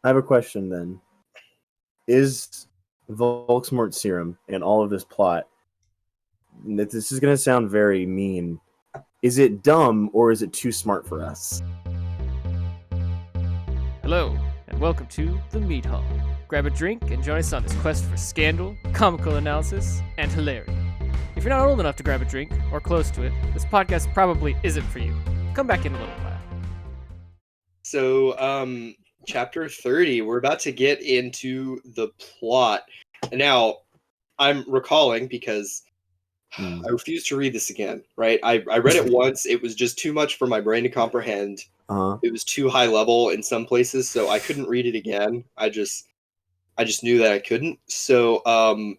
I have a question then. Is Volksmort serum and all of this plot, this is going to sound very mean, is it dumb or is it too smart for us? Hello, and welcome to The Meat Hall. Grab a drink and join us on this quest for scandal, comical analysis, and hilarity. If you're not old enough to grab a drink, or close to it, this podcast probably isn't for you. Come back in a little while. So, chapter 30, we're about to get into the plot. Now, I'm recalling because I refuse to read this again, right? I read it once. It was just too much for my brain to comprehend. It was too high level in some places, so I couldn't read it again. I just knew that I couldn't. So,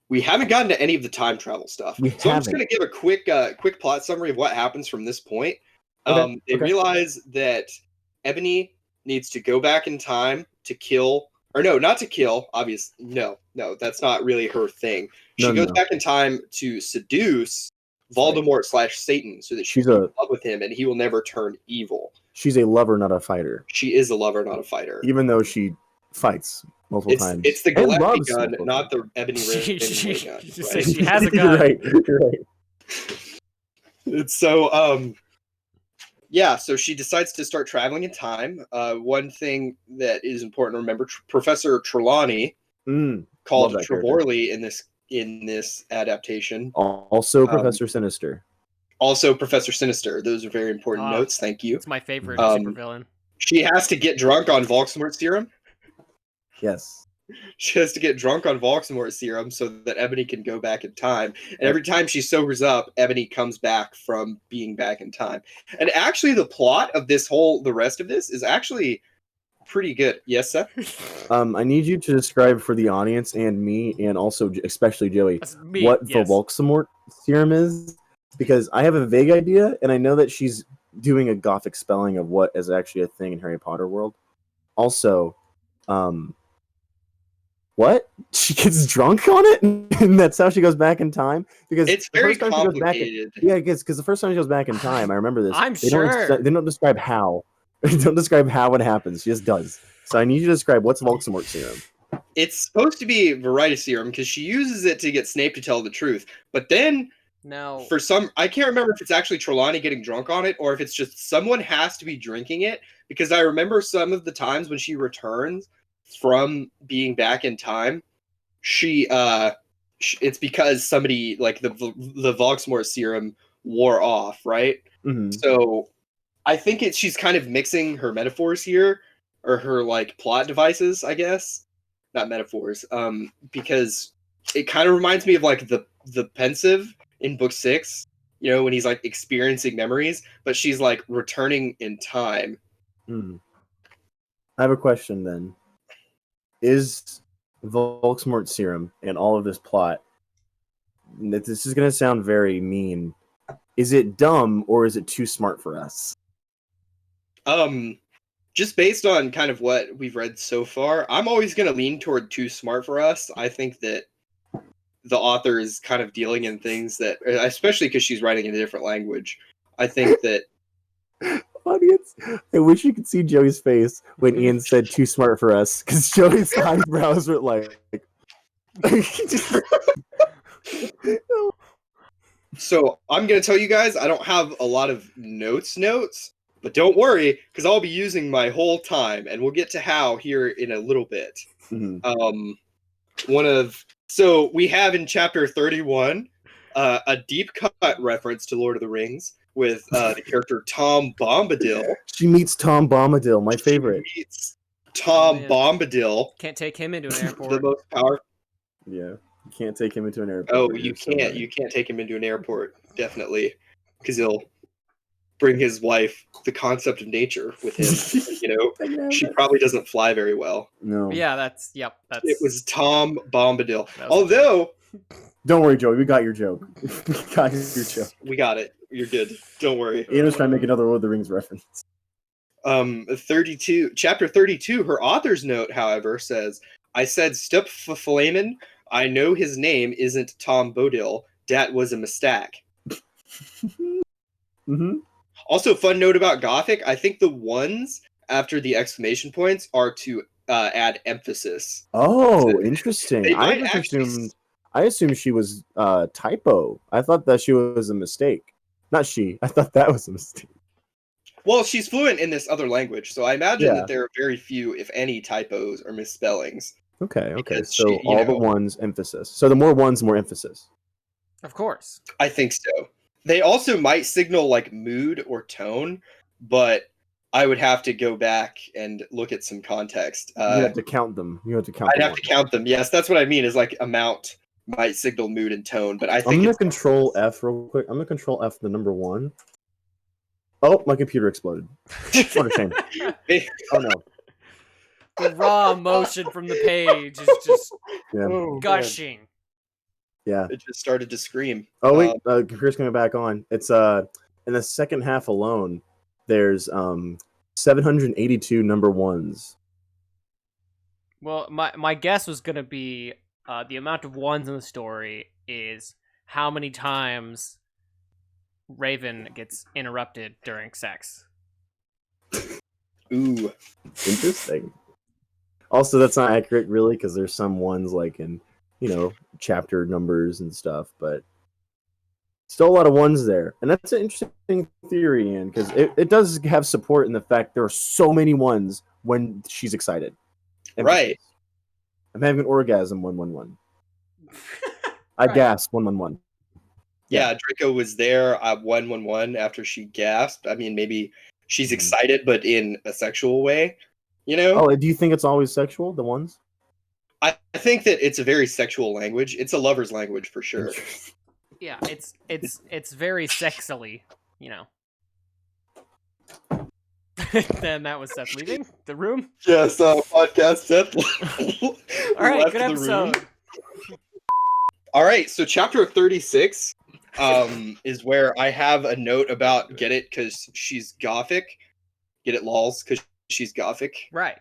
we haven't gotten to any of the time travel stuff. I'm just going to give a quick plot summary of what happens from this point. They realize that Ebony needs to go back in time to kill, or no, not to kill, obviously. No, that's not really her thing. She goes back in time to seduce Voldemort / Satan so that she's in love with him and he will never turn evil. She's a lover, not a fighter. She is a lover, not a fighter. Even though she fights multiple times. It's the Gilesbe Gun, not the Ebony Ring gun. Right? She has a gun. You're right. It's so, yeah, so she decides to start traveling in time. One thing that is important to remember, Professor Trelawney, called Trevorley in this adaptation. Also Professor Sinister. Also Professor Sinister. Those are very important notes. Thank you. It's my favorite supervillain. She has to get drunk on Volksmort serum. Yes. She has to get drunk on Volksmort serum so that Ebony can go back in time. And every time she sobers up, Ebony comes back from being back in time. And actually, the plot of the rest of this is actually pretty good. Yes, Seth? I need you to describe for the audience and me, and also especially Joey, what the Volksmort serum is. Because I have a vague idea, and I know that she's doing a Gothic spelling of what is actually a thing in Harry Potter world. Also, what? She gets drunk on it, and that's how she goes back in time? Because it's very complicated. Because the first time she goes back in time, I remember this. I'm sure. They don't describe how. They don't describe how it happens. She just does. So I need you to describe what's Volksmort serum. It's supposed to be variety serum because she uses it to get Snape to tell the truth. But then, I can't remember if it's actually Trelawney getting drunk on it or if it's just someone has to be drinking it. Because I remember some of the times when she returns from being back in time, it's because somebody, like the Volksmort serum wore off, right? Mm-hmm. So I think she's kind of mixing her metaphors here, or her like plot devices, I guess. Not metaphors, because it kind of reminds me of like the pensive in book 6, you know, when he's like experiencing memories, but she's like returning in time. I have a question then. Is Volksmort serum and all of this plot, this is going to sound very mean, is it dumb or is it too smart for us? Just based on kind of what we've read so far, I'm always going to lean toward too smart for us. I think that the author is kind of dealing in things that, especially because she's writing in a different language, I think that... Audience, I wish you could see Joey's face when Ian said too smart for us, because Joey's eyebrows were like... So, I'm going to tell you guys, I don't have a lot of notes, but don't worry, because I'll be using my whole time, and we'll get to how here in a little bit. So we have in chapter 31 a deep cut reference to Lord of the Rings with the character Tom Bombadil. She meets Tom Bombadil, my favorite. She meets Tom Bombadil. Can't take him into an airport. The most powerful. Yeah, you can't take him into an airport. Oh, you can't. You can't take him into an airport, definitely, because he'll bring his wife the concept of nature with him. You know, she probably doesn't fly very well. No. Yeah, that's. It was Tom Bombadil. Although, don't worry, Joey, we got your joke. We got it. You're good. Don't worry. Ian was trying to make another Lord of the Rings reference. 32, chapter 32. Her author's note, however, says, "I said Stup Flamin. I know his name isn't Tom Bodil. Dat was a mistake." Mm-hmm. Also, fun note about Gothic, I think the ones after the exclamation points are to add emphasis. Oh, interesting. I assumed she was typo. I thought that she was a mistake. Not she. I thought that was a mistake. Well, she's fluent in this other language, so I imagine that there are very few, if any, typos or misspellings. Okay. So the ones, emphasis. So the more ones, more emphasis. Of course. I think so. They also might signal like mood or tone, but I would have to go back and look at some context. You have to count them. I'd have to count them. Yes, that's what I mean. Is like amount might signal mood and tone, but I think I'm gonna control F real quick. I'm gonna control F the number 1. Oh, my computer exploded. What a shame. Oh no. The raw emotion from the page is just gushing. Man. Yeah. It just started to scream. Oh wait, computer's coming back on. It's in the second half alone, there's 782 number 1s. Well, my guess was gonna be the amount of 1s in the story is how many times Raven gets interrupted during sex. Ooh, interesting. Also, that's not accurate, really, because there's some ones like in, chapter numbers and stuff, but still a lot of 1s there. And that's an interesting theory, Ian, because it does have support in the fact there are so many 1s when she's excited. Right. I'm having an orgasm, 111. I gasped, 111. Yeah, Draco was there 111 after she gasped. I mean, maybe she's excited, but in a sexual way, Oh, do you think it's always sexual, the 1s? I think that it's a very sexual language. It's a lover's language for sure. Yeah, it's very sexily, Then that was Seth leaving the room. Yes, podcast Seth. All right, good episode. All right, so chapter 36 is where I have a note about get it because she's gothic. Get it, lols, because she's gothic. Right.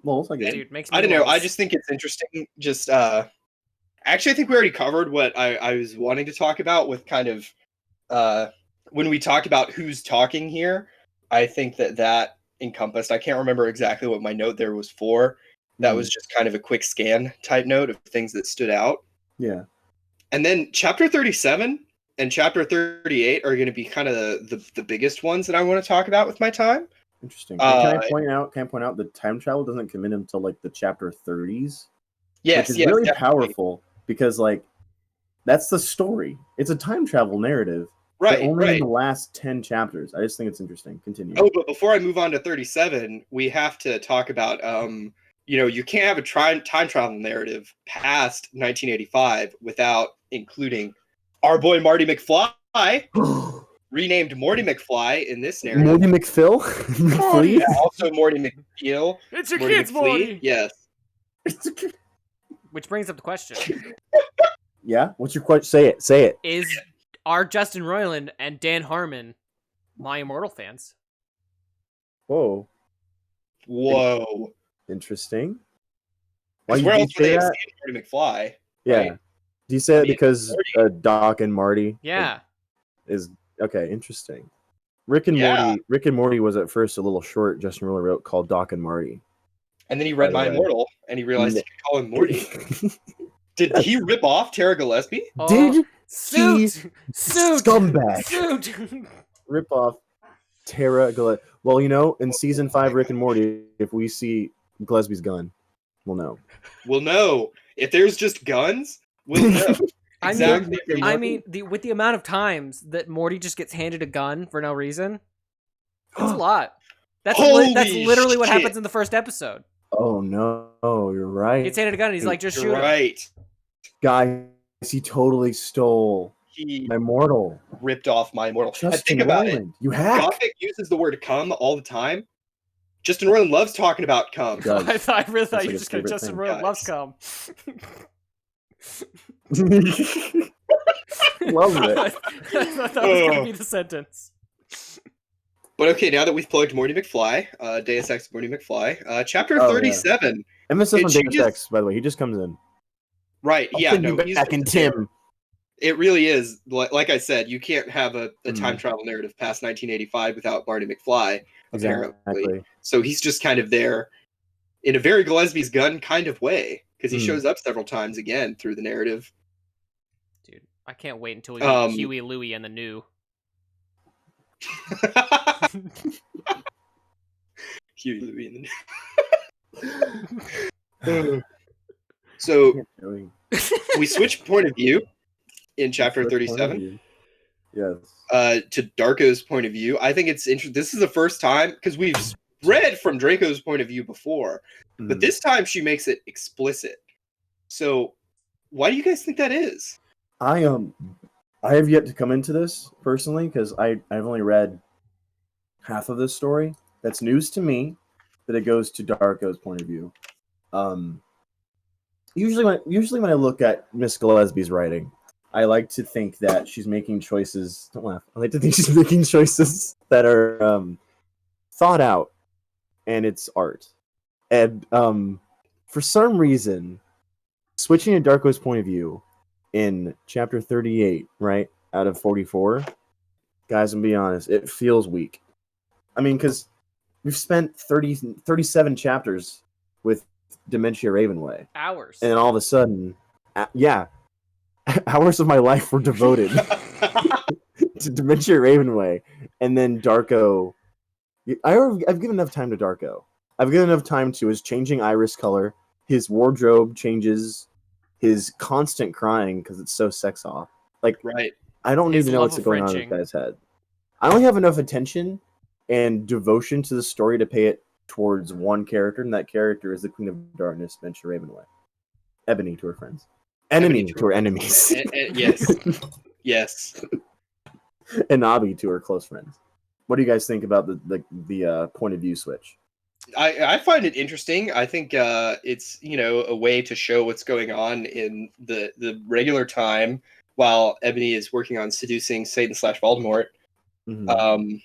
Lols, I get it. Dude, makes me I don't know. lols. I just think it's interesting. Just actually, I think we already covered what I was wanting to talk about with kind of when we talked about who's talking here. I think that encompassed. I can't remember exactly what my note there was for. That was just kind of a quick scan type note of things that stood out. Yeah. And then chapter 37 and chapter 38 are going to be kind of the biggest ones that I want to talk about with my time. Interesting. Can I point out that time travel doesn't come in until like the chapter 30s? Yes, which is really powerful because like that's the story. It's a time travel narrative. Right, only in the last 10 chapters. I just think it's interesting. Continue. Oh, but before I move on to 37, we have to talk about you can't have a time travel narrative past 1985 without including our boy Marty McFly, renamed Morty McFly in this narrative. Morty McPhil? Yeah, also Morty McPhil. It's your kids, Morty. Yes. Which brings up the question. Yeah? What's your question? Say it. Are Justin Roiland and Dan Harmon My Immortal fans? Whoa. Interesting. Why where else would they have that? seen Morty McFly? Yeah. Right? Do you say it because Doc and Marty? Yeah. Is okay. Interesting. Rick and Morty was at first a little short. Justin Roiland wrote called Doc and Marty. And then he read My Immortal, and he realized he could call him Morty. Did he rip off Tara Gilesbe? Did Suit! Scumbag! Suit! Rip off Tara Gilesbe. Well, in season 5 Rick and Morty, if we see Gilesbe's gun, we'll know. We'll know. If there's just guns, we'll know. Exactly. With the amount of times that Morty just gets handed a gun for no reason, that's a lot. That's literally what happens in the first episode. Oh no, you're right. He gets handed a gun and he's like, just shoot him. Right. Guys, he totally stole My Immortal. Ripped off My Immortal. Justin think about Roiland. it. You hack. Gothic uses the word cum all the time. Justin Roiland loves talking about cum. I really thought you were just going to Justin Roiland loves cum. Love it. I thought that was going to be the sentence. But okay, now that we've plugged Morty McFly, Deus Ex Morty McFly, chapter 37. Yeah. Emphasis on Deus Ex, by the way. He just comes in. Right, yeah. No, back in Tim. It really is. Like I said, you can't have a time travel narrative past 1985 without Marty McFly, apparently. Exactly. So he's just kind of there in a very Gilesbe's Gun kind of way, because he shows up several times again through the narrative. Dude, I can't wait until we meet Huey, Louie, and the New. Huey, Louie, and the New. So we switch point of view in chapter 37. Yes. To Darko's point of view. I think it's interesting. This is the first time, because we've read from Draco's point of view before, but this time she makes it explicit. So why do you guys think that is? I have yet to come into this personally, because I've only read half of this story. That's news to me that it goes to Darko's point of view. Usually when I look at Miss Gilesbe's writing, I like to think that she's making choices. Don't laugh. I like to think she's making choices that are thought out, and it's art. And for some reason, switching to Darko's point of view in chapter 38, right, out of 44, guys, I'm being honest, it feels weak. I mean, because we've spent 37 chapters with Dementia Ravenway. Hours. And all of a sudden, hours of my life were devoted to Dementia Ravenway. And then Darko. I've given enough time to Darko. I've given enough time to his changing iris color, his wardrobe changes, his constant crying because it's so sex off. Like, right. I don't need to know what's going on in this guy's head. I only have enough attention and devotion to the story to pay it towards one character, and that character is the Queen of Darkness, Dementia Ravenway. Ebony to her friends. Enemy to her enemies. Yes. Yes. And Nabi to her close friends. What do you guys think about the point of view switch? I find it interesting. I think it's a way to show what's going on in the regular time while Ebony is working on seducing Satan / Voldemort. Mm-hmm.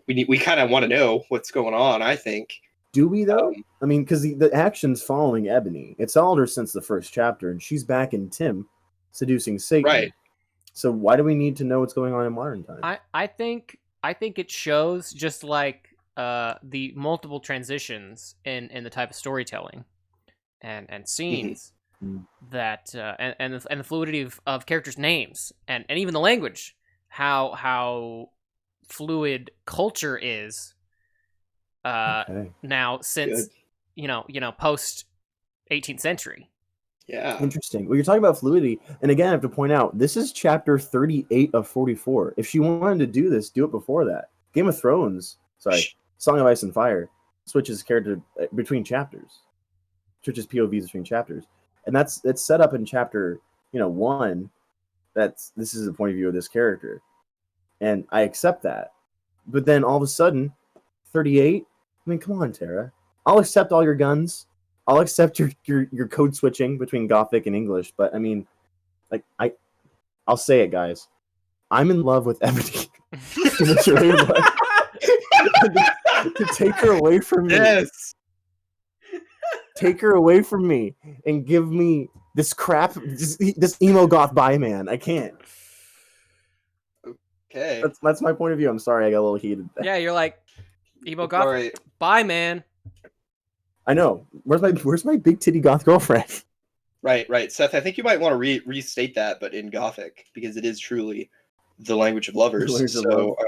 We kind of want to know what's going on, I think. Do we, though? I mean, because the action's following Ebony. It's followed her since the first chapter, and she's back in Tim seducing Satan. Right. So why do we need to know what's going on in modern time? I think it shows just like the multiple transitions in the type of storytelling and scenes that and the fluidity of characters' names and even the language, how fluid culture is now since post 18th century. Yeah. Interesting. Well, you're talking about fluidity, and again, I have to point out this is chapter 38 of 44. If she wanted to do this, do it before that. Game of Thrones, Song of Ice and Fire switches character between chapters, switches POVs between chapters, and that's set up in chapter 1. This is the point of view of this character, and I accept that. But then all of a sudden, 38. I mean, come on, Tara. I'll accept all your guns. I'll accept your code switching between Gothic and English, but I mean, like I'll say it, guys. I'm in love with Ebony. To take her away from me. Yes. Take her away from me and give me this crap, this emo goth bye man. I can't. Okay. That's my point of view. I'm sorry, I got a little heated. Yeah, you're like emo goth. Right. Bye, man. I know. Where's my big titty goth girlfriend? Right. Seth, I think you might want to restate that, but in Gothic, because it is truly the language of lovers.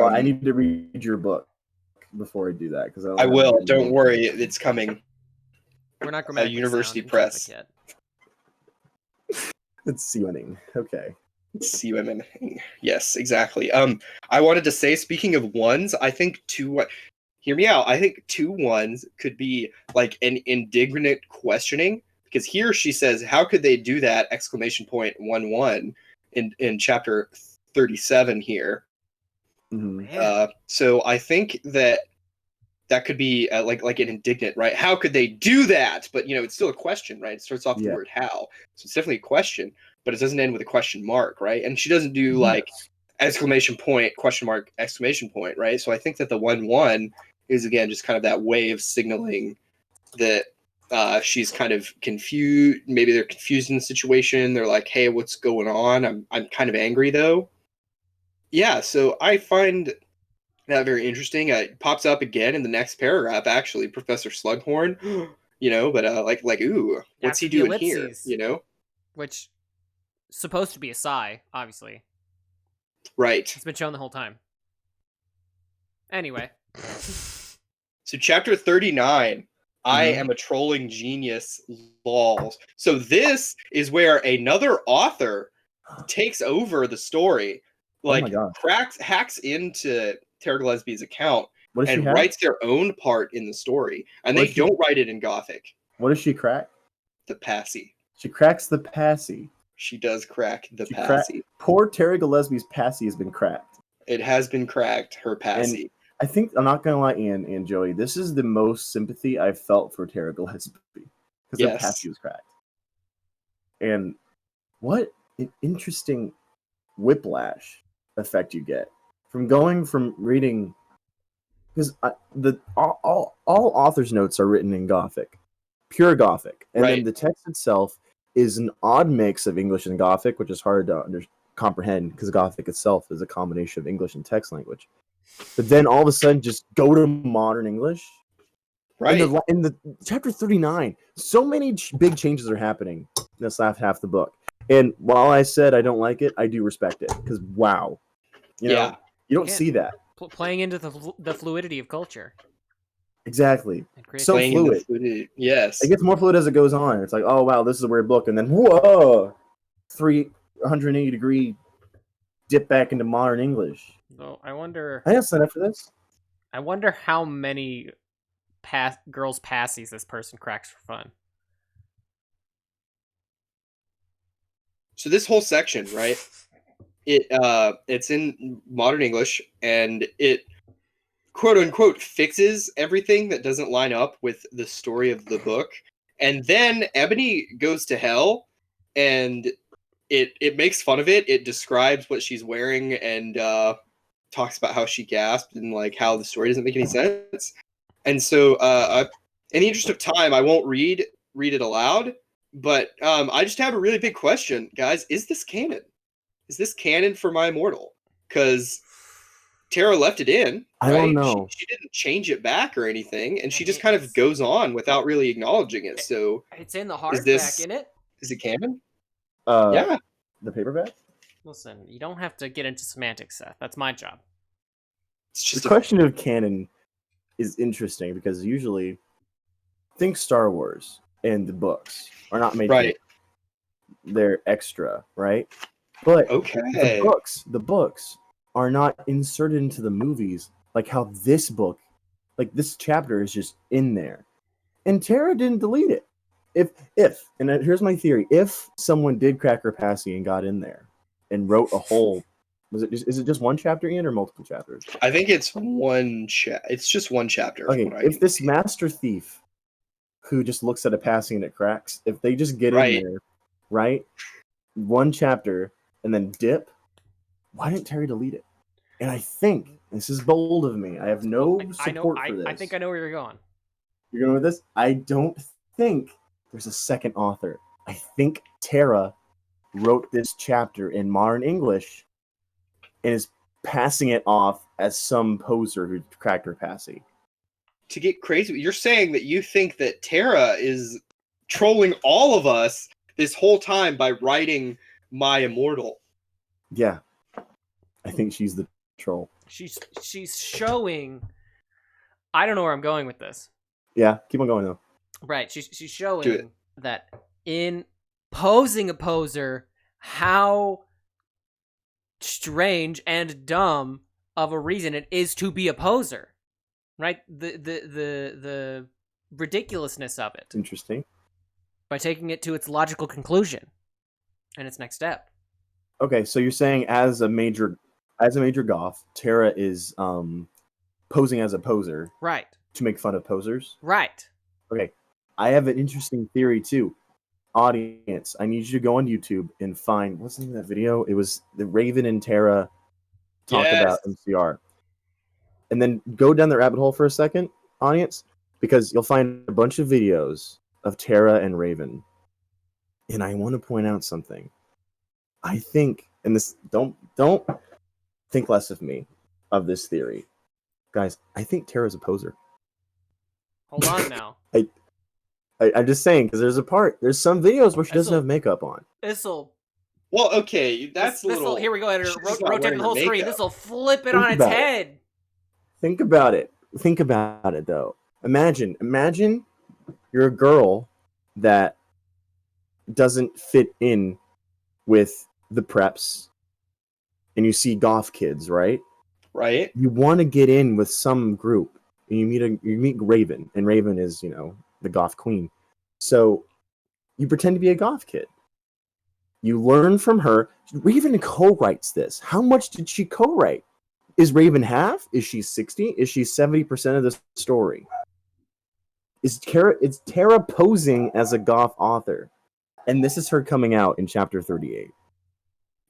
I need to read your book before I do that, because I will. Don't worry, it's coming. We're not grammatically University Press yet. It's C-winning. Okay. C-women. Yes, exactly. I wanted to say, speaking of ones, I think hear me out. I think 2 ones could be like an indignant questioning, because here she says, "How could they do that?" ! 1 in chapter 37 here. Mm-hmm. So I think that could be like an indignant, right? How could they do that? But it's still a question, right? It starts off with the word "how," so it's definitely a question, but it doesn't end with a question mark, right? And she doesn't do like exclamation point, question mark, exclamation point, right? So I think that the 1 is again just kind of that way of signaling that she's kind of confused. Maybe they're confused in the situation. They're like, "Hey, what's going on? I'm kind of angry though." Yeah, so I find that very interesting. It pops up again in the next paragraph. Actually, Professor Slughorn, but ooh, what's After he the doing here? ellipses. Which supposed to be a sigh, obviously. Right. It's been shown the whole time. Anyway. So chapter 39, I am a trolling genius, lols. So this is where another author takes over the story, hacks into Tara Gilesbe's account and writes their own part in the story. And they don't write it in Gothic. What does she crack? The passy. She cracks the passy. She does crack the passy. Poor Tara Gilesbe's passy has been cracked. It has been cracked, her passy. And I think, I'm not going to lie, Ian and Joey, this is the most sympathy I've felt for Tara Gilesbe. Because the passy was cracked. And what an interesting whiplash effect you get from going from reading, because all author's notes are written in Gothic, pure Gothic, and then the text itself is an odd mix of English and Gothic, which is hard to comprehend because Gothic itself is a combination of English and text language. But then all of a sudden, just go to modern English. Right. In the chapter 39, so many big changes are happening in this last half of the book. And while I said I don't like it, I do respect it because wow, you know, you don't see that playing into the fluidity of culture. Exactly. So fluid. Yes. It gets more fluid as it goes on. It's like, oh wow, this is a weird book, and then whoa, 380-degree dip back into modern English. So I wonder. I didn't sign up for this. I wonder how many girls' passies this person cracks for fun. So this whole section, right? It's in modern English, and it quote unquote fixes everything that doesn't line up with the story of the book. And then Ebony goes to hell, and it makes fun of it. It describes what she's wearing and talks about how she gasped and like how the story doesn't make any sense. And so in the interest of time, I won't read it aloud, but I just have a really big question, guys. Is this canon? Is this canon for My Immortal? Because Tara left it in. I don't know. She didn't change it back or anything, and she just kind of goes on without really acknowledging it. So it's in the hardback, in it? Is it canon? Yeah. The paperback? Listen, you don't have to get into semantics, Seth. That's my job. It's just the question of canon is interesting because usually think Star Wars and the books are not made they're extra, right? But the books are not inserted into the movies like how this book, like this chapter is just in there. And Tara didn't delete it. If and here's my theory, if someone did crack her passy and got in there and wrote a whole, is it just one chapter, Ian, or multiple chapters? I think it's it's just one chapter. Okay, if this master thief who just looks at a passy and it cracks, if they just get in there, right, one chapter and then dip, why didn't Terry delete it? And I think, this is bold of me, I have no support for this. I think I know where you're going. You're going with this? I don't think there's a second author. I think Tara wrote this chapter in modern English and is passing it off as some poser who cracked her passy. To get crazy, you're saying that you think that Tara is trolling all of us this whole time by writing My Immortal. Yeah. I think she's the troll. She's showing... I don't know where I'm going with this. Yeah, keep on going though. Right, she's showing that in posing a poser, how strange and dumb of a reason it is to be a poser. Right? The ridiculousness of it. Interesting. By taking it to its logical conclusion and its next step. Okay, so you're saying as a major Goff, Tara is posing as a poser. Right. To make fun of posers. Right. Okay. I have an interesting theory too. Audience, I need you to go on YouTube and find, what's the name of that video? It was the Raven and Tara talk about MCR. And then go down the rabbit hole for a second, audience, because you'll find a bunch of videos of Tara and Raven. And I want to point out something. I think, and this don't think less of me of this theory. Guys, I think Tara's a poser. Hold on now. I'm just saying, because there's some videos where she doesn't have makeup on. Well, okay, that's a little... Here we go, editor. Rotate the whole screen. This'll flip it on its head. Think about it. Think about it, though. Imagine you're a girl that doesn't fit in with the preps, and you see Goff kids, right? Right. You want to get in with some group, and you meet Raven, and Raven is, the Goff queen. So you pretend to be a Goff kid. You learn from her. Raven co-writes this. How much did she co-write? Is Raven half? Is she 60? Is she 70% of the story? It's Tara posing as a Goff author. And this is her coming out in chapter 38.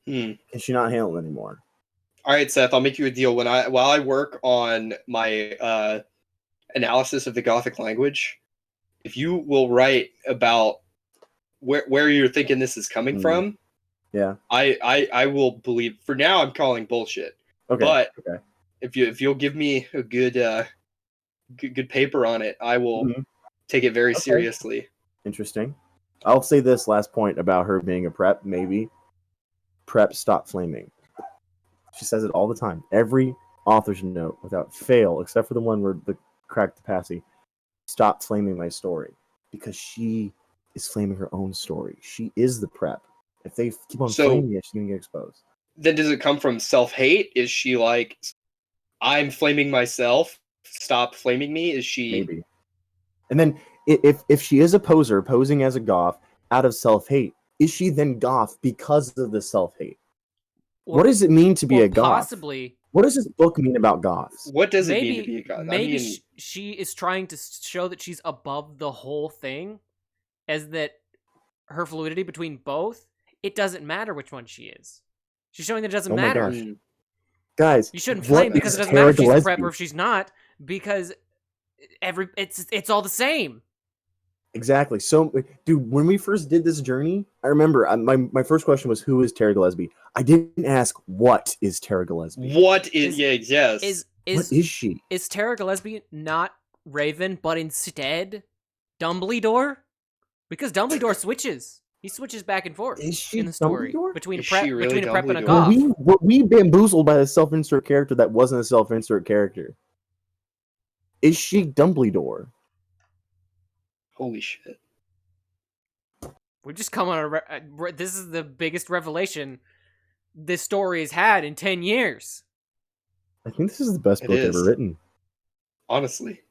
Can she not handle it anymore? All right, Seth, I'll make you a deal. While I work on my analysis of the Gothic language, if you will write about where you're thinking this is coming from, yeah, I will believe. For now, I'm calling bullshit. Okay. But if you'll give me a good paper on it, I will take it very seriously. Interesting. I'll say this last point about her being a prep. Maybe prep stop flaming. She says it all the time. Every author's note, without fail, except for the one where the cracked passy, stop flaming my story, because she is flaming her own story. She is the prep. If they keep on flaming it, she's gonna get exposed. Then does it come from self-hate? Is she like, I'm flaming myself, stop flaming me? Is she... Maybe. And then if she is a poser, posing as a Goff out of self-hate, is she then Goff because of the self-hate? What does it mean to be a Goff? Possibly. What does this book mean about Goths? What does it mean to be a Goth? Maybe she is trying to show that she's above the whole thing, as that her fluidity between both, it doesn't matter which one she is. She's showing that it doesn't matter. Gosh. Guys, you shouldn't flame because it doesn't matter if she's a prep or if she's not, because it's all the same. Exactly. So, dude, when we first did this journey, I remember my first question was, who is Tara Gilesbe? I didn't ask, what is Tara Gilesbe? What is she? Is Tara Gilesbe not Raven, but instead Dumbledore? Because Dumbledore switches. He switches back and forth in the story between a prep and a Goff. Were we bamboozled by a self-insert character that wasn't a self-insert character? Is she Dumbledore? Holy shit. We just come on this is the biggest revelation this story has had in 10 years. I think this is the best book ever written. Honestly.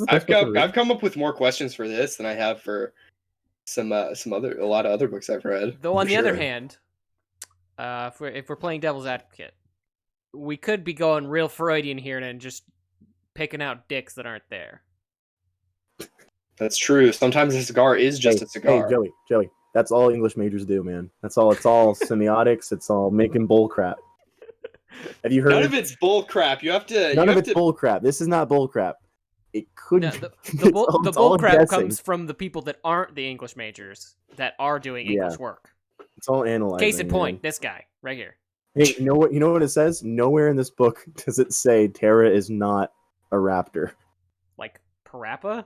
I've come up with more questions for this than I have for a lot of other books I've read. Though on the other hand, if we're playing devil's advocate, we could be going real Freudian here and just picking out dicks that aren't there. That's true. Sometimes a cigar is just a cigar. Hey, Joey, that's all English majors do, man. That's all. It's all semiotics. It's all making bull crap. Have you heard? None of it's bull crap. You have to. None of it's bull crap. This is not bull crap. It could. No, the bull crap comes from the people that aren't the English majors that are doing English work. It's all analyzing. Case in point, this guy right here. Hey, you know what? You know what it says? Nowhere in this book does it say Tara is not a raptor. Like Parappa?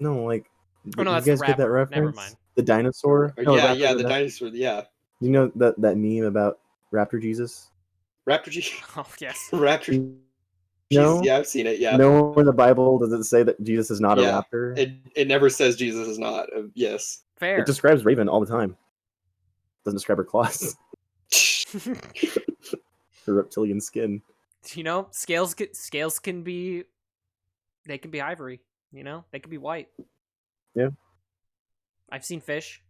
No, like. Oh no, that's you guys the get that rapper. reference? Never mind. The dinosaur. The dinosaur. Yeah. You know that meme about Raptor Jesus? Raptor Jesus. Oh yes. Raptor. No? Jesus. Yeah, I've seen it. Yeah. No, in the Bible does it say that Jesus is not a raptor? It never says Jesus is not. Yes. Fair. It describes Raven all the time. Doesn't describe her claws. Her reptilian skin. You know, scales can be. They can be ivory. You know, they can be white. Yeah. I've seen fish.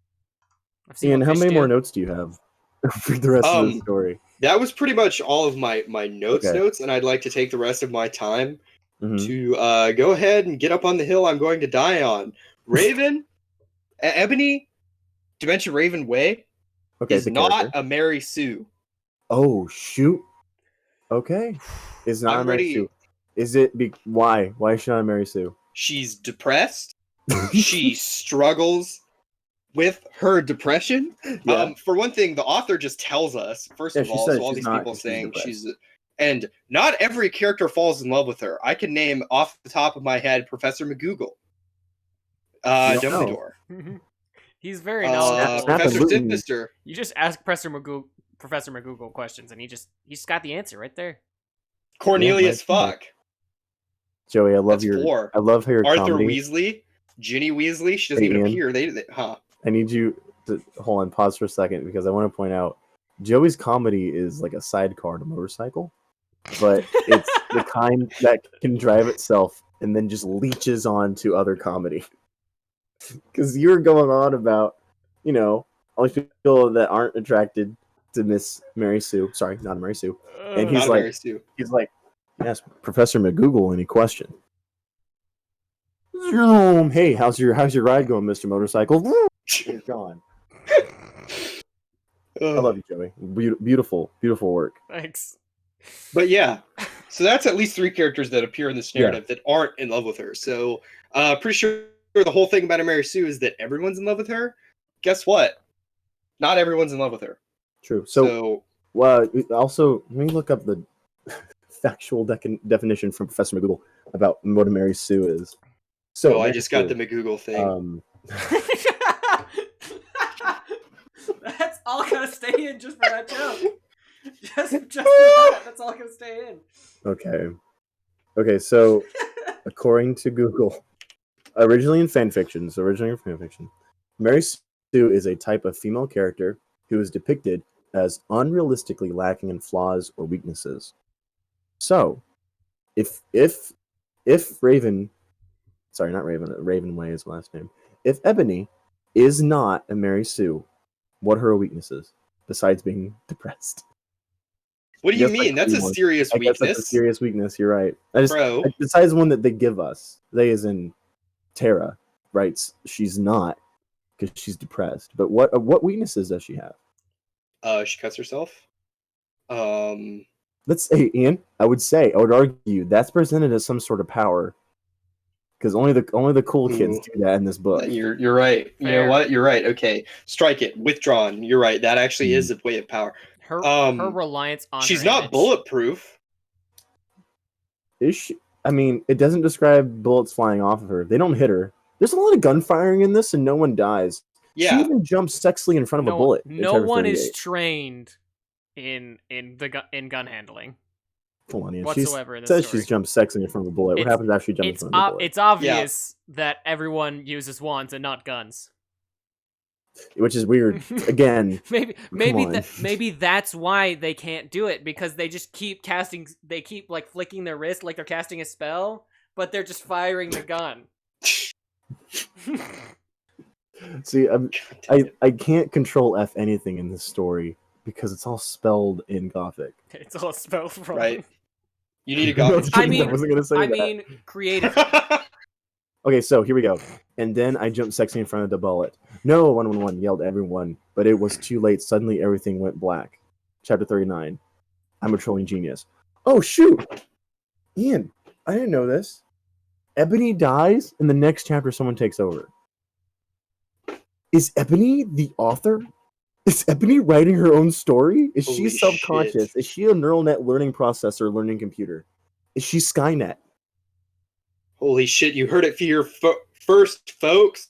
Ian, how many more notes do you have for the rest of the story? That was pretty much all of my notes, and I'd like to take the rest of my time to go ahead and get up on the hill I'm going to die on. Raven, Ebony, Dimension Raven Way is not a Mary Sue. Oh, shoot. Okay. It's not a Mary Sue. Is it why? Why is she not a Mary Sue? She's depressed. she struggles with her depression. Yeah. For one thing, the author just tells us, first of all, so all these people saying she's and not every character falls in love with her. I can name off the top of my head Professor McGoogle, Dumbledore. He's very knowledgeable. Professor Sinister. You just ask Professor McGoogle questions, and he's got the answer right there. Cornelius Fuck. Joey, I love your Arthur comedy. Weasley, Ginny Weasley. She doesn't even appear. I need you to hold on, pause for a second, because I want to point out Joey's comedy is like a sidecar to motorcycle, but it's the kind that can drive itself and then just leeches on to other comedy. Because you're going on about, all these people that aren't attracted to Miss Mary Sue. Sorry, not Mary Sue. And he's like, ask Professor McGoogle any question. Hey, how's your ride going, Mr. Motorcycle? He's gone. I love you, Joey. Beautiful work. Thanks. But yeah, so that's at least 3 characters that appear in this narrative that aren't in love with her. So pretty sure the whole thing about Mary Sue is that everyone's in love with her. Guess what? Not everyone's in love with her. True. So also, let me look up the factual definition from Professor McGoogle about what a Mary Sue is. So I just got the McGoogle thing. That's all gonna stay in just for that joke. Just for that. That's all gonna stay in. Okay. So according to Google, originally in fan fiction, Mary Sue is a type of female character who is depicted as unrealistically lacking in flaws or weaknesses. So, if Raven, sorry, not Raven, Ravenway is the last name. If Ebony is not a Mary Sue, what are her weaknesses besides being depressed? What do you mean? That's a serious weakness. That's a serious weakness. You're right. Besides one that they give us, they as in Tara writes, she's not because she's depressed. But what weaknesses does she have? She cuts herself. Let's say, Ian. I would argue that's presented as some sort of power, because only the cool kids do that in this book. You're right. Fair. You know what? You're right. Okay, strike it. Withdrawn. You're right. That actually is a way of power. Her reliance on she's her not image. Bulletproof. Is she? I mean, it doesn't describe bullets flying off of her. They don't hit her. There's a lot of gun firing in this, and no one dies. Yeah. She even jumps sexily in front of a bullet. No one is trained in gun handling. Hold on, Ian. Whatsoever in this says story. She's jumped sexily in front of a bullet. What happens after she jumps in front of a bullet? It's obvious that everyone uses wands and not guns. Which is weird. Again, maybe that's why they can't do it, because they just keep casting. They keep like flicking their wrist like they're casting a spell, but they're just firing the gun. See, I can't control F anything in this story because it's all spelled in Gothic. It's all spelled wrong. Right. You need a Gothic. I mean, creative. Okay, so here we go. And then I jumped sexy in front of the bullet. No, 111, yelled everyone. But it was too late. Suddenly everything went black. Chapter 39. I'm a trolling genius. Oh, shoot! Ian, I didn't know this. Ebony dies, and the next chapter someone takes over. Is Ebony the author? Is Ebony writing her own story? Is she self-conscious? Shit. Is she a neural net learning processor learning computer? Is she Skynet? Holy shit, you heard it here first, folks.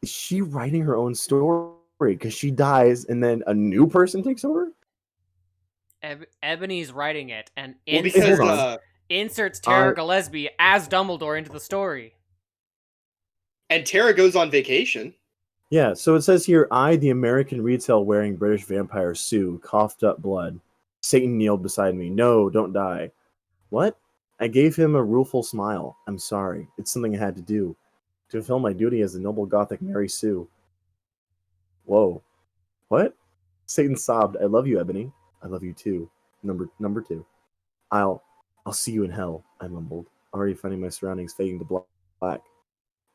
Is she writing her own story? Because she dies and then a new person takes over? Ebony's writing it and inserts Tara Gilesbe as Dumbledore into the story. And Tara goes on vacation. Yeah, so it says here, I, the American retail-wearing British vampire Sue, coughed up blood. Satan kneeled beside me. No, don't die. What? I gave him a rueful smile. I'm sorry. It's something I had to do. To fulfill my duty as the noble Gothic Mary Sue. Whoa. What? Satan sobbed. I love you, Ebony. I love you too. Number 2. I'll see you in hell, I mumbled, already finding my surroundings fading to black.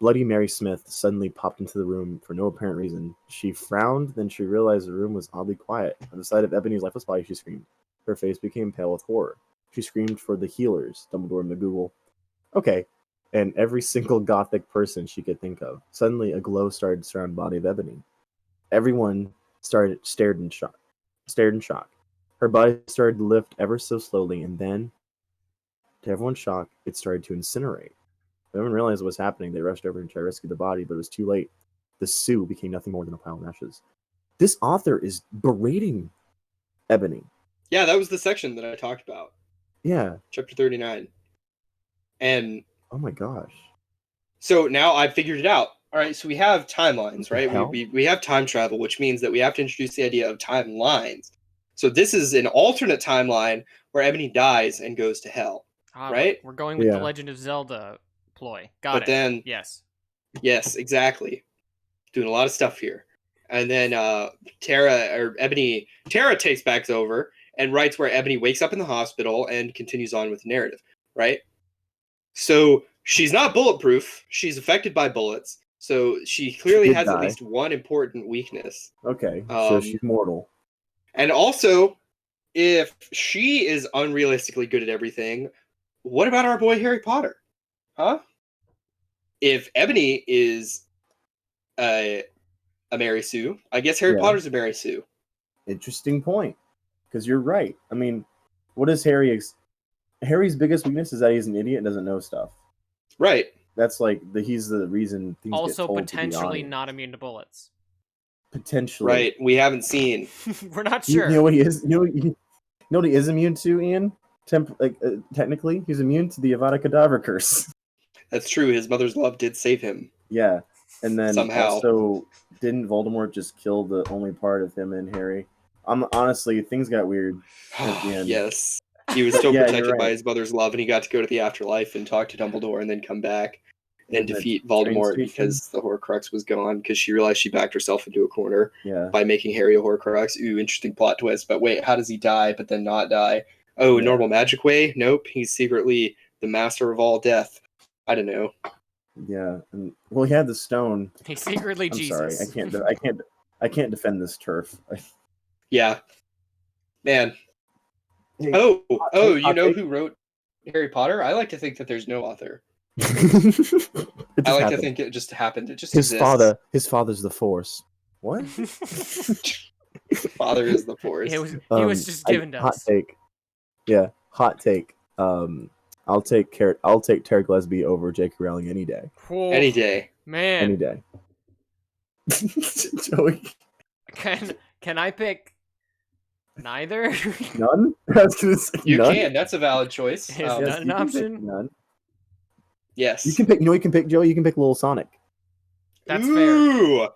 Bloody Mary Smith suddenly popped into the room for no apparent reason. She frowned, then she realized the room was oddly quiet. At the sight of Ebony's lifeless body, she screamed. Her face became pale with horror. She screamed for the healers, Dumbledore and McGoogle. Okay, and every single gothic person she could think of. Suddenly, a glow started to surround the body of Ebony. Everyone stared in shock. Her body started to lift ever so slowly, and then, to everyone's shock, it started to incinerate. When everyone realized what was happening, they rushed over and tried to rescue the body, but it was too late. The Sioux became nothing more than a pile of ashes. This author is berating Ebony. Yeah, that was the section that I talked about. Yeah. Chapter 39. And oh my gosh. So now I've figured it out. All right, so we have timelines, right? We have time travel, which means that we have to introduce the idea of timelines. So this is an alternate timeline where Ebony dies and goes to hell, right? We're going with the Legend of Zelda ploy. Got it. Then, yes, exactly. Doing a lot of stuff here. And then Tara takes back over and writes where Ebony wakes up in the hospital and continues on with the narrative, right? So she's not bulletproof. She's affected by bullets. So she clearly has at least one important weakness. Okay, so she's mortal. And also, if she is unrealistically good at everything, what about our boy Harry Potter? Huh? If Ebony is a Mary Sue, I guess Harry Potter's a Mary Sue. Interesting point. Because you're right. I mean, what is Harry's biggest weakness is that he's an idiot and doesn't know stuff. Right. That's like he's the reason things also get told potentially to not immune to bullets. Potentially. Right. We haven't seen. We're not sure. You know what he is? You know what he is immune to, Ian? Technically, he's immune to the Avada Kedavra curse. That's true. His mother's love did save him. Yeah. And then somehow. Also, didn't Voldemort just kill the only part of him and Harry? Honestly, things got weird at the end. Yes. He was still protected by his mother's love, and he got to go to the afterlife and talk to Dumbledore and then come back and defeat Voldemort because the Horcrux was gone, because she realized she backed herself into a corner by making Harry a Horcrux. Ooh, interesting plot twist. But wait, how does he die but then not die? Oh, normal magic way? Nope. He's secretly the master of all death. I don't know. Yeah. And, well, he had the stone. He's secretly Jesus. Sorry, I can't defend this turf. Yeah. Man. Hey, you know who wrote Harry Potter? I like to think that there's no author. I like to think it just happened. It just exists. His father's the Force. What? Father is the Force. He was just given to us. Hot take. Yeah, hot take. I'll take Tara Gilesbe over J.K. Rowling any day. Whoa. Any day, man. Any day. Joey. Can I pick neither? None? You can. That's a valid choice. Is none an option? None. Yes. You can pick. You know, you can pick Joey. You can pick Little Sonic. That's fair.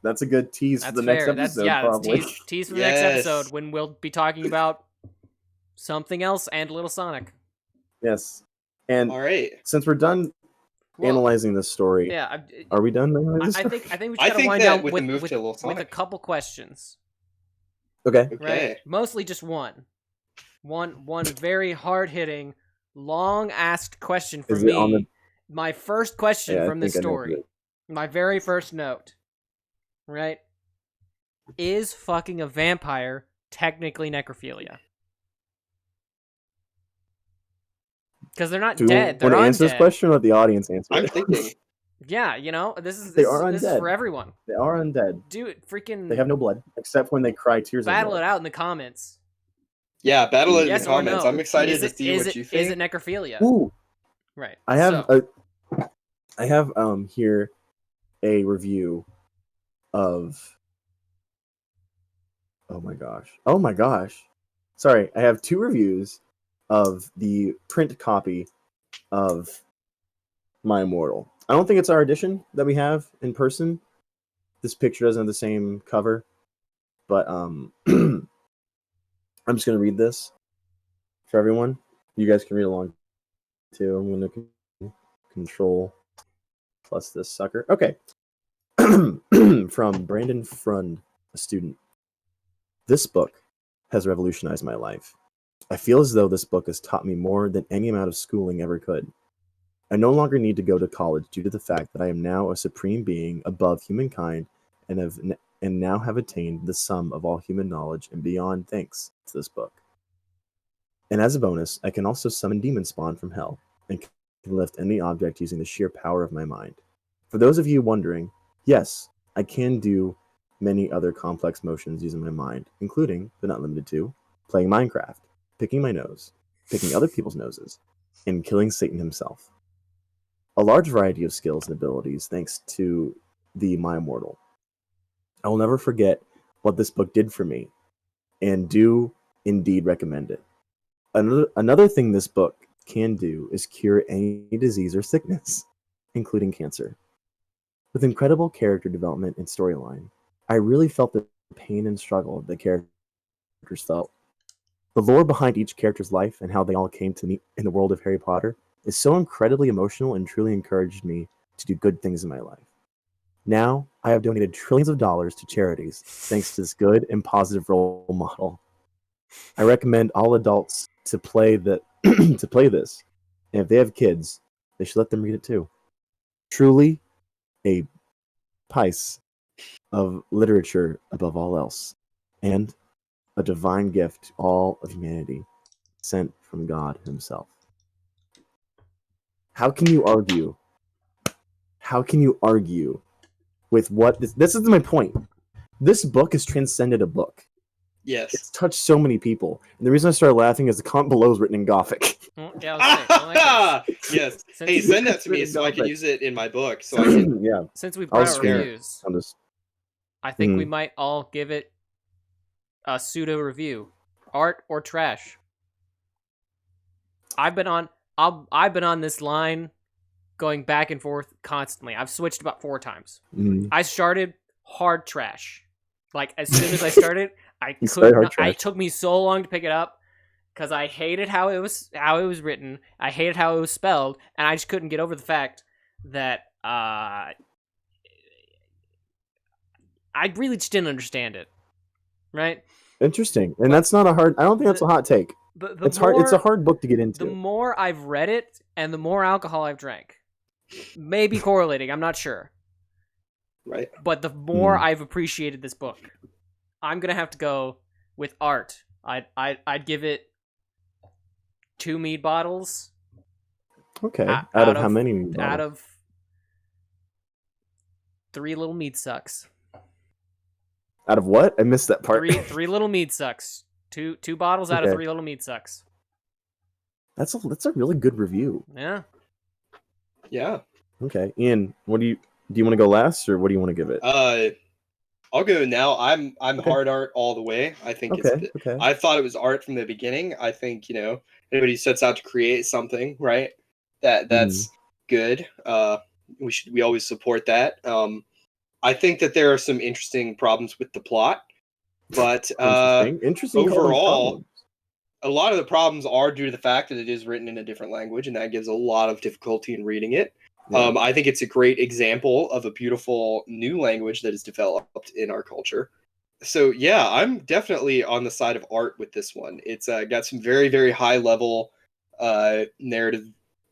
That's a good tease for the next episode. Probably. That's tease for the next episode when we'll be talking about something else and Little Sonic. Yes. And all right, since we're done analyzing this story, are we done? I think we just gotta wind down with a couple questions. Okay. Right? Mostly just one very hard hitting, long asked question for me. My first question from this story. My very first note. Right? Is fucking a vampire technically necrophilia? Because they're not dead. They're undead. Want to answer this question or let the audience answer it? I'm thinking. Yeah, you know, this is for everyone. They are undead. Dude, freaking... They have no blood, except when they cry tears of blood. Battle it out in the comments. Yeah, battle it in the comments. No. I'm excited to see what you think. Is it necrophilia? Ooh. Right. I have here a review of... Oh my gosh. Sorry, I have 2 reviews of the print copy of My Immortal. I don't think it's our edition that we have in person. This picture doesn't have the same cover, but I'm just gonna read this for everyone. You guys can read along too. I'm gonna control plus this sucker. Okay. From Brandon Frund, a student. This book has revolutionized my life. I feel as though this book has taught me more than any amount of schooling ever could. I no longer need to go to college due to the fact that I am now a supreme being above humankind and now have attained the sum of all human knowledge and beyond thanks to this book. And as a bonus, I can also summon demon spawn from hell and can lift any object using the sheer power of my mind. For those of you wondering, yes, I can do many other complex motions using my mind, including, but not limited to, playing Minecraft, picking my nose, picking other people's noses, and killing Satan himself. A large variety of skills and abilities thanks to the My Immortal. I will never forget what this book did for me, and do indeed recommend it. Another thing this book can do is cure any disease or sickness, including cancer. With incredible character development and storyline, I really felt the pain and struggle the characters felt. The lore behind each character's life and how they all came to meet in the world of Harry Potter is so incredibly emotional and truly encouraged me to do good things in my life. Now, I have donated trillions of dollars to charities thanks to this good and positive role model. I recommend all adults to play to play this, and if they have kids, they should let them read it too. Truly, a piece of literature above all else, and a divine gift to all of humanity, sent from God himself. How can you argue? How can you argue with what this is my point. This book has transcended a book. Yes. It's touched so many people. And the reason I started laughing is the comment below is written in Gothic. Yes. Hey, send that to me so I can use it in my book. So I can... Yeah. Since we've brought out reviews, I think we Mhm. might all give it a pseudo review. Art or trash. I've been on this line going back and forth constantly. I've switched about 4 times. Mhm. I started hard trash. Like as soon as I started, it took me so long to pick it up because I hated how it was written. I hated how it was spelled, and I just couldn't get over the fact that I really just didn't understand it. Right? Interesting. And that's not a hard I don't think that's a hot take. It's a hard book to get into. The more I've read it and the more alcohol I've drank. Maybe correlating, I'm not sure. Right. But the more I've appreciated this book, I'm gonna have to go with art. I'd give it 2 mead bottles. Okay. Out of how many mead bottles? Out of 3 little mead sucks. Out of what? I missed that part. 3 little mead sucks. Two bottles out of 3 little mead sucks. That's a really good review. Yeah. Yeah. Okay. Ian, what do you want to go last or what do you want to give it? I'll go now. I'm hard art all the way. I think I thought it was art from the beginning. I think, anybody who sets out to create something, right? That's good. We always support that. I think that there are some interesting problems with the plot, but interesting overall, a lot of the problems are due to the fact that it is written in a different language, and that gives a lot of difficulty in reading it. Yeah. I think it's a great example of a beautiful new language that is developed in our culture. So yeah, I'm definitely on the side of art with this one. It's got some very, very high level narrative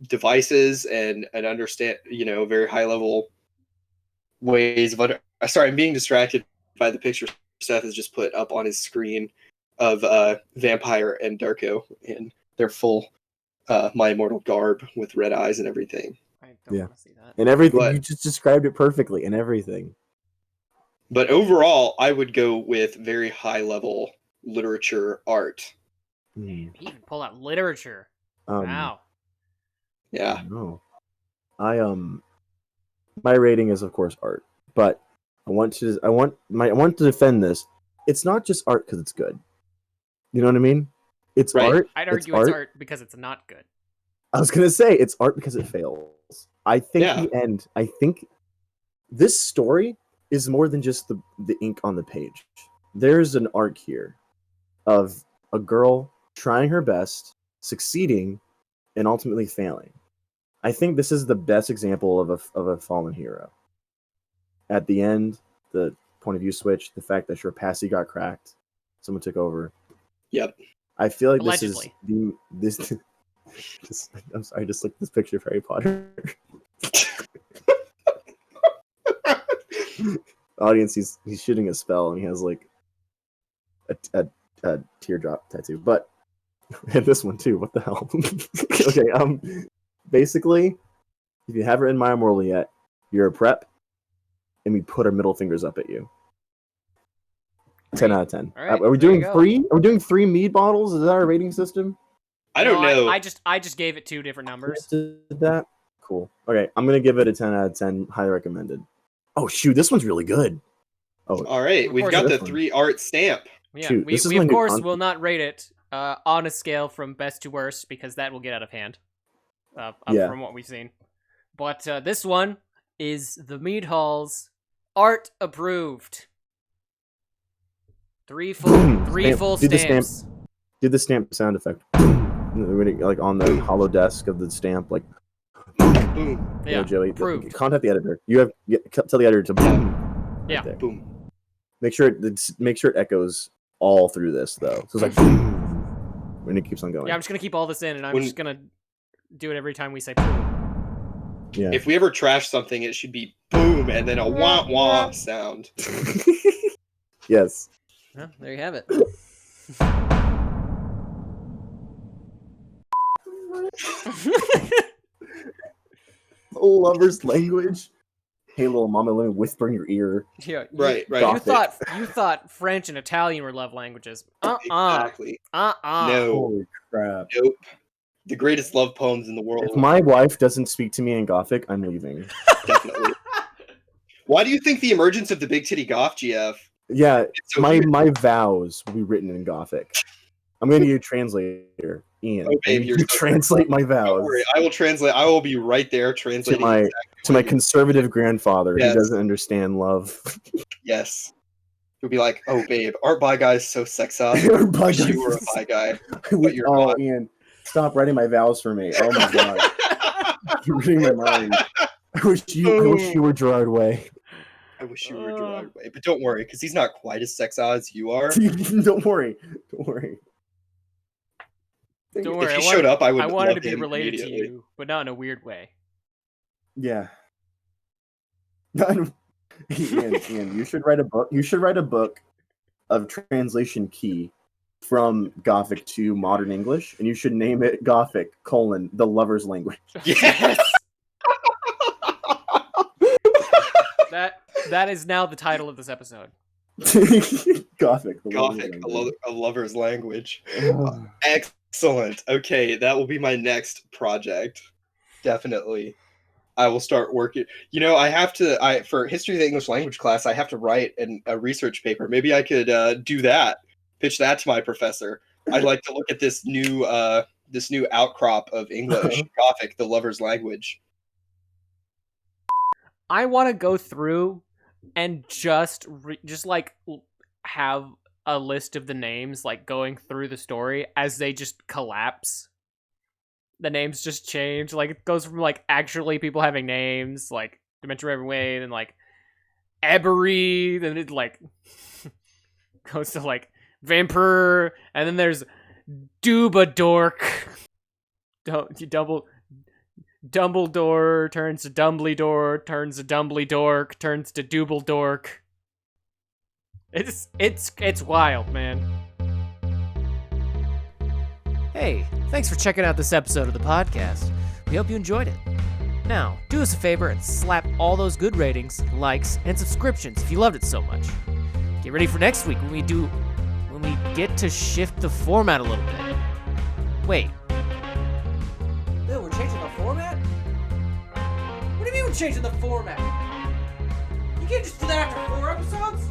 devices and understand, very high level ways of sorry, I'm being distracted by the picture Seth has just put up on his screen of Vampire and Darko in their full My Immortal garb with red eyes and everything. I don't want to see that. And everything, you just described it perfectly, and everything. But overall, I would go with very high level literature art. Man, he can pull out literature. Wow. Yeah. No. My rating is of course art, but I want to defend this. It's not just art because it's good. You know what I mean? It's right. art. I'd argue it's art because it's not good. I was gonna say it's art because it fails. I think I think this story is more than just the ink on the page. There's an arc here of a girl trying her best, succeeding, and ultimately failing. I think this is the best example of a fallen hero. At the end, the point of view switch, the fact that your passy got cracked, someone took over. Yep. I feel like Allegedly. I'm sorry, just look at this picture of Harry Potter. Audience, he's shooting a spell and he has like a teardrop tattoo, but and this one too. What the hell? Okay, basically, if you haven't read My Immortal yet, you're a prep, and we put our middle fingers up at you. 10 out of 10. All right, are we doing 3? Are we doing 3 mead bottles? Is that our rating system? I don't know. I just gave it 2 different numbers. Did that? Cool. Okay, I'm gonna give it a 10 out of 10. Highly recommended. Oh shoot, this one's really good. Oh, all right. We've got the 3 art stamp. Yeah, shoot, we of course will not rate it on a scale from best to worst because that will get out of hand. From what we've seen. But this one is the Mead Hall's art approved. 3 full stamps. Do the stamp sound effect. Like on the hollow desk of the stamp, like boom. Yeah, Joey, approved. Contact the editor. Tell the editor to boom. Yeah, right boom. Make sure it echoes all through this though. So it's like when it keeps on going. Yeah, I'm just gonna keep all this in, and I'm just gonna do it every time we say boom. Yeah. If we ever trash something, it should be boom and then a wah wah sound. Yes. Well, there you have it. Lover's language. Hey, little mama, let me whisper in your ear. Yeah, right. You thought French and Italian were love languages. Exactly. No. Holy crap. Nope. The greatest love poems in the world. If my wife doesn't speak to me in Gothic, I'm leaving. Definitely. Why do you think the emergence of the big titty Goff, GF? Yeah, so my vows will be written in Gothic. I'm going to need a translator, Ian. Oh, babe, you translate my vows. Don't worry, I will translate. I will be right there translating to my conservative grandfather Yes. who doesn't understand love. Yes. He'll be like, "Oh, babe, our bi guy's so sexy. Bi Wish guy. you were a bi guy, but you're not." Ian, stop writing my vows for me. Oh my god, you're reading my mind. I wish you were Gerard Way. I wish you were Gerard Way, but don't worry, because he's not quite as sexy as you are. Don't worry. Don't worry. If he showed up, I would. I wanted to love be him related to immediately. you, but not in a weird way. Yeah. Ian, you should write a book. You should write a book of translation key from Gothic to modern English, and you should name it Gothic: the lover's language. Yes. That is now the title of this episode. Gothic, a lover's language. Excellent. Okay, that will be my next project. Definitely. I will start working. You know, for history of the English language class, I have to write a research paper. Maybe I could do that. Pitch that to my professor. I'd like to look at this new outcrop of English, Gothic, the lover's language. I want to go through and just like have a list of the names, like going through the story as they just collapse. The names just change. Like it goes from like actually people having names, like Dementia Everway, and like Ebery, then it like goes to like Vampire, and then there's Dubadork. Dumbledore turns to Dumbledore, turns to Dumbledork, turns to Dubledork. It's wild, man. Hey, thanks for checking out this episode of the podcast. We hope you enjoyed it. Now, do us a favor and slap all those good ratings, likes, and subscriptions if you loved it so much. Get ready for next week when we get to shift the format a little bit. Wait. Bill, we're changing the format? What do you mean we're changing the format? You can't just do that after 4 episodes?